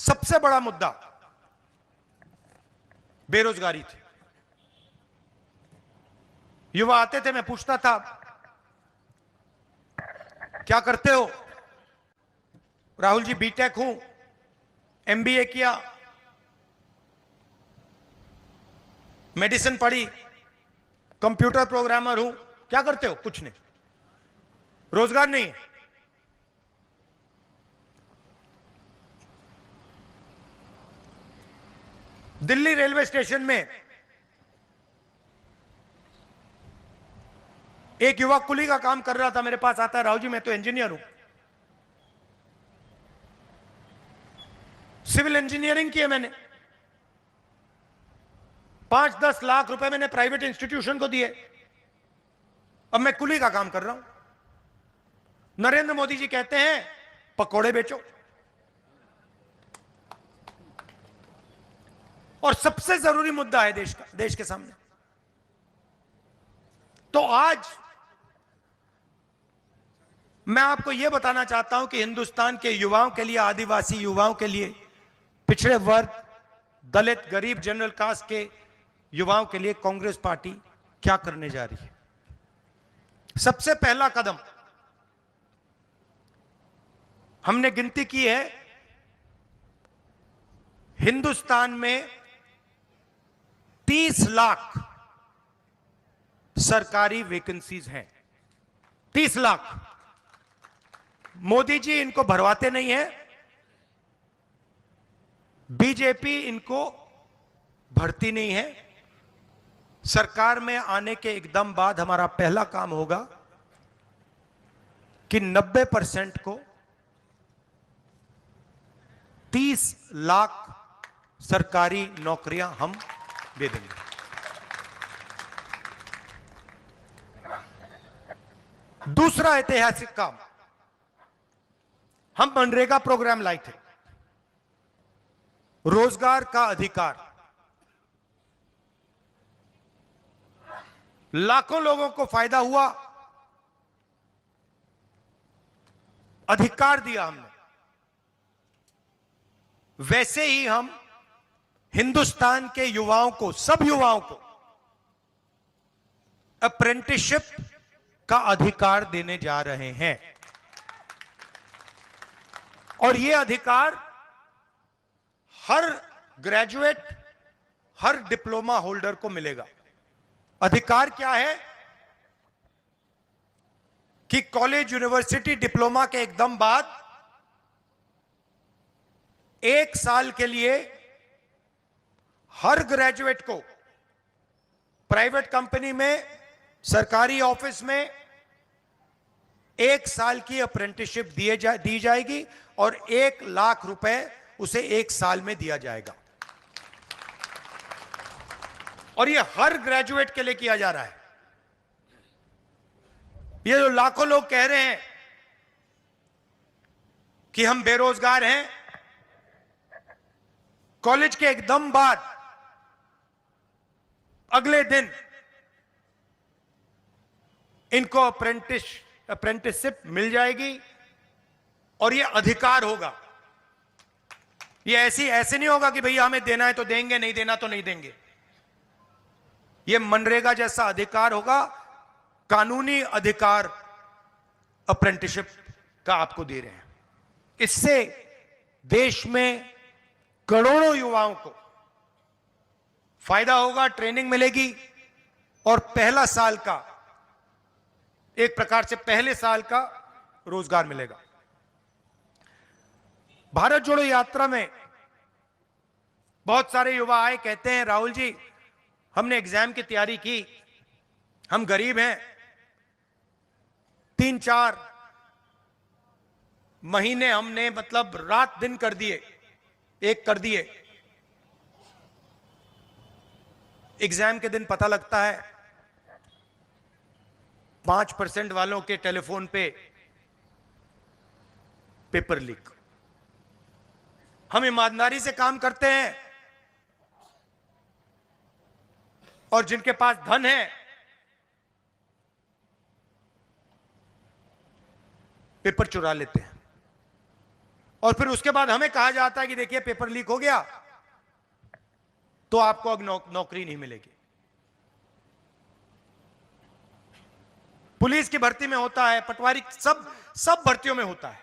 सबसे बड़ा मुद्दा बेरोजगारी थी। युवा आते थे, मैं पूछता था क्या करते हो? राहुल जी बीटेक हूं, एमबीए किया, मेडिसिन पढ़ी, कंप्यूटर प्रोग्रामर हूं। क्या करते हो? कुछ नहीं, रोजगार नहीं है। दिल्ली रेलवे स्टेशन में एक युवा कुली का काम कर रहा था, मेरे पास आता है, राहुल जी मैं तो इंजीनियर हूं, सिविल इंजीनियरिंग की है मैंने, 5-10 लाख रुपए मैंने प्राइवेट इंस्टीट्यूशन को दिए, अब मैं कुली का काम कर रहा हूं। नरेंद्र मोदी जी कहते हैं पकोड़े बेचो। और सबसे जरूरी मुद्दा है देश का, देश के सामने। तो आज मैं आपको यह बताना चाहता हूं कि हिंदुस्तान के युवाओं के लिए, आदिवासी युवाओं के लिए, पिछड़े वर्ग, दलित, गरीब, जनरल कास्ट के युवाओं के लिए कांग्रेस पार्टी क्या करने जा रही है। सबसे पहला कदम हमने गिनती की है, हिंदुस्तान में 30 लाख सरकारी वैकेंसीज हैं। 30 लाख। मोदी जी इनको भरवाते नहीं है, बीजेपी इनको भरती नहीं है। सरकार में आने के एकदम बाद हमारा पहला काम होगा कि 90% को 30 लाख सरकारी नौकरियां हम दे देंगे। दूसरा ऐतिहासिक काम, हम मनरेगा प्रोग्राम लाए थे, रोजगार का अधिकार। लाखों लोगों को फायदा हुआ, अधिकार दिया हमने। वैसे ही हम हिंदुस्तान के युवाओं को, सब युवाओं को अप्रेंटिसशिप का अधिकार देने जा रहे हैं। और यह अधिकार हर ग्रेजुएट, हर डिप्लोमा होल्डर को मिलेगा। अधिकार क्या है कि कॉलेज, यूनिवर्सिटी, डिप्लोमा के एकदम बाद 1 साल के लिए हर ग्रेजुएट को प्राइवेट कंपनी में, सरकारी ऑफिस में 1 साल की अप्रेंटिसशिप दी जाएगी और 1 लाख रुपए उसे 1 साल में दिया जाएगा। और यह हर ग्रेजुएट के लिए किया जा रहा है। ये जो लाखों लोग कह रहे हैं कि हम बेरोजगार हैं, कॉलेज के एकदम बाद अगले दिन इनको अप्रेंटिसशिप मिल जाएगी और यह अधिकार होगा। यह ऐसे नहीं होगा कि भैया हमें देना है तो देंगे, नहीं देना तो नहीं देंगे। यह मनरेगा जैसा अधिकार होगा, कानूनी अधिकार अप्रेंटिसशिप का आपको दे रहे हैं। इससे देश में करोड़ों युवाओं को फायदा होगा, ट्रेनिंग मिलेगी और पहला साल का, एक प्रकार से पहले साल का रोजगार मिलेगा। भारत जोड़ो यात्रा में बहुत सारे युवा आए, कहते हैं राहुल जी हमने एग्जाम की तैयारी की, हम गरीब हैं, 3-4 महीने हमने मतलब रात दिन कर दिए, एक कर दिए। एग्जाम के दिन पता लगता है 5% वालों के टेलीफोन पे पेपर लीक। हम ईमानदारी से काम करते हैं और जिनके पास धन है पेपर चुरा लेते हैं। और फिर उसके बाद हमें कहा जाता है कि देखिए पेपर लीक हो गया तो आपको अब नौकरी नहीं मिलेगी। पुलिस की भर्ती में होता है, पटवारी, सब भर्तियों में होता है।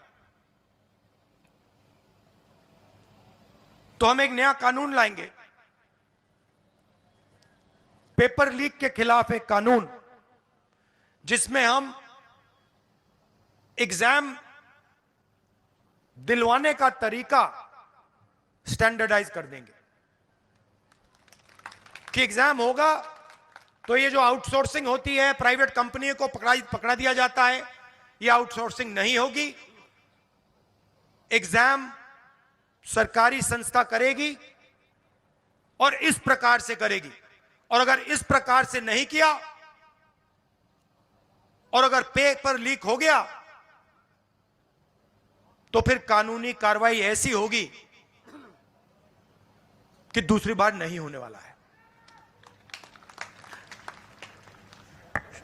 तो हम एक नया कानून लाएंगे, पेपर लीक के खिलाफ एक कानून, जिसमें हम एग्जाम दिलवाने का तरीका स्टैंडर्डाइज कर देंगे कि एग्जाम होगा तो ये जो आउटसोर्सिंग होती है, प्राइवेट कंपनी को पकड़ा दिया जाता है, ये आउटसोर्सिंग नहीं होगी। एग्जाम सरकारी संस्था करेगी और इस प्रकार से करेगी, और अगर इस प्रकार से नहीं किया और अगर पेपर लीक हो गया तो फिर कानूनी कार्रवाई ऐसी होगी कि दूसरी बार नहीं होने वाला है।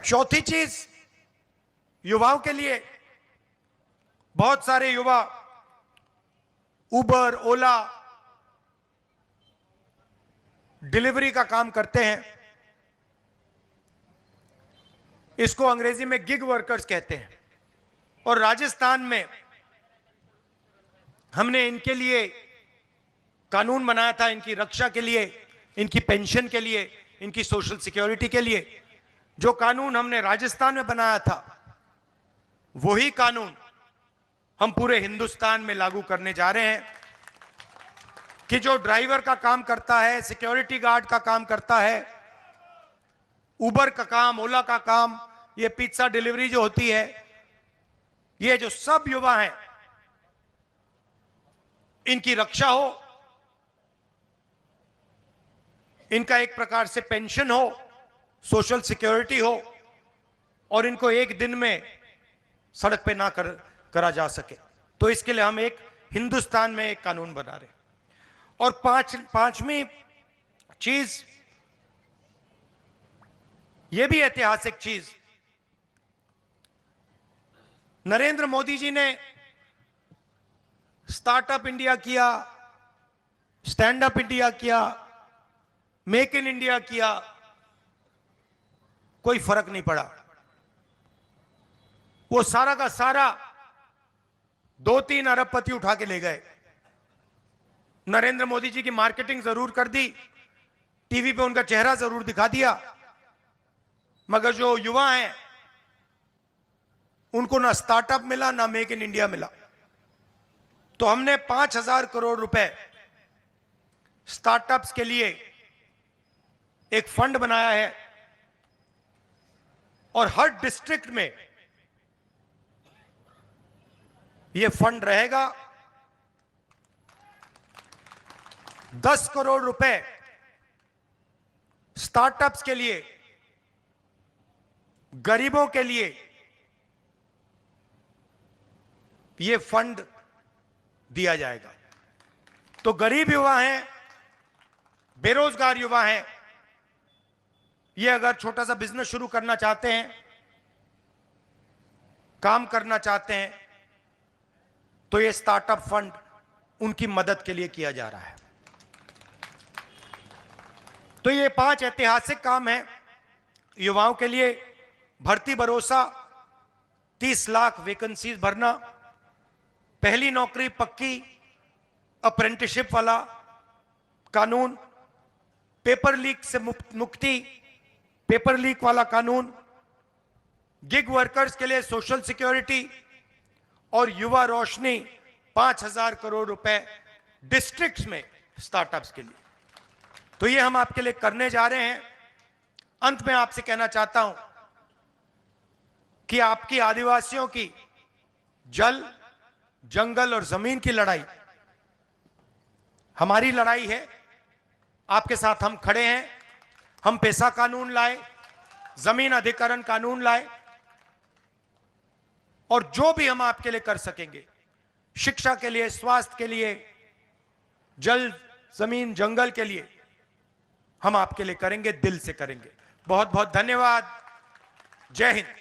चौथी चीज, युवाओं के लिए, बहुत सारे युवा उबर, ओला, डिलीवरी का काम करते हैं। इसको अंग्रेजी में गिग वर्कर्स कहते हैं। और राजस्थान में हमने इनके लिए कानून बनाया था, इनकी रक्षा के लिए, इनकी पेंशन के लिए, इनकी सोशल सिक्योरिटी के लिए। जो कानून हमने राजस्थान में बनाया था, वही कानून हम पूरे हिंदुस्तान में लागू करने जा रहे हैं कि जो ड्राइवर का काम करता है, सिक्योरिटी गार्ड का काम करता है, उबर का काम, ओला का काम, ये पिज्जा डिलीवरी जो होती है, ये जो सब युवा हैं, इनकी रक्षा हो, इनका एक प्रकार से पेंशन हो, सोशल सिक्योरिटी हो, और इनको एक दिन में सड़क पे ना करा जा सके। तो इसके लिए हम एक हिंदुस्तान में एक कानून बना रहे हैं। और पांचवी चीज, यह भी ऐतिहासिक चीज, नरेंद्र मोदी जी ने स्टार्टअप इंडिया किया, स्टैंड अप इंडिया किया, मेक इन इंडिया किया, कोई फर्क नहीं पड़ा। वो सारा का सारा 2-3 अरबपति उठा के ले गए। नरेंद्र मोदी जी की मार्केटिंग जरूर कर दी, टीवी पे उनका चेहरा जरूर दिखा दिया, मगर जो युवा हैं उनको ना स्टार्टअप मिला, ना मेक इन इंडिया मिला। तो हमने 5,000 करोड़ रुपए स्टार्टअप्स के लिए एक फंड बनाया है, और हर डिस्ट्रिक्ट में यह फंड रहेगा। 10 करोड़ रुपए स्टार्टअप्स के लिए, गरीबों के लिए यह फंड दिया जाएगा। तो गरीब युवा हैं, बेरोजगार युवा हैं, ये अगर छोटा सा बिजनेस शुरू करना चाहते हैं, काम करना चाहते हैं, तो ये स्टार्टअप फंड उनकी मदद के लिए किया जा रहा है। तो ये 5 ऐतिहासिक काम हैं युवाओं के लिए। भर्ती भरोसा, 30 लाख वैकेंसीज भरना, पहली नौकरी पक्की, अप्रेंटिसशिप वाला कानून, पेपर लीक से मुक्ति, पेपर लीक वाला कानून, गिग वर्कर्स के लिए सोशल सिक्योरिटी, और युवा रोशनी, 5,000 करोड़ रुपए डिस्ट्रिक्ट्स में स्टार्टअप्स के लिए। तो ये हम आपके लिए करने जा रहे हैं। अंत में आपसे कहना चाहता हूं कि आपकी आदिवासियों की जल, जंगल और जमीन की लड़ाई हमारी लड़ाई है। आपके साथ हम खड़े हैं। हम पैसा कानून लाए, जमीन अधिकरण कानून लाए, और जो भी हम आपके लिए कर सकेंगे, शिक्षा के लिए, स्वास्थ्य के लिए, जल, जमीन, जंगल के लिए, हम आपके लिए करेंगे, दिल से करेंगे। बहुत बहुत धन्यवाद। जय हिंद।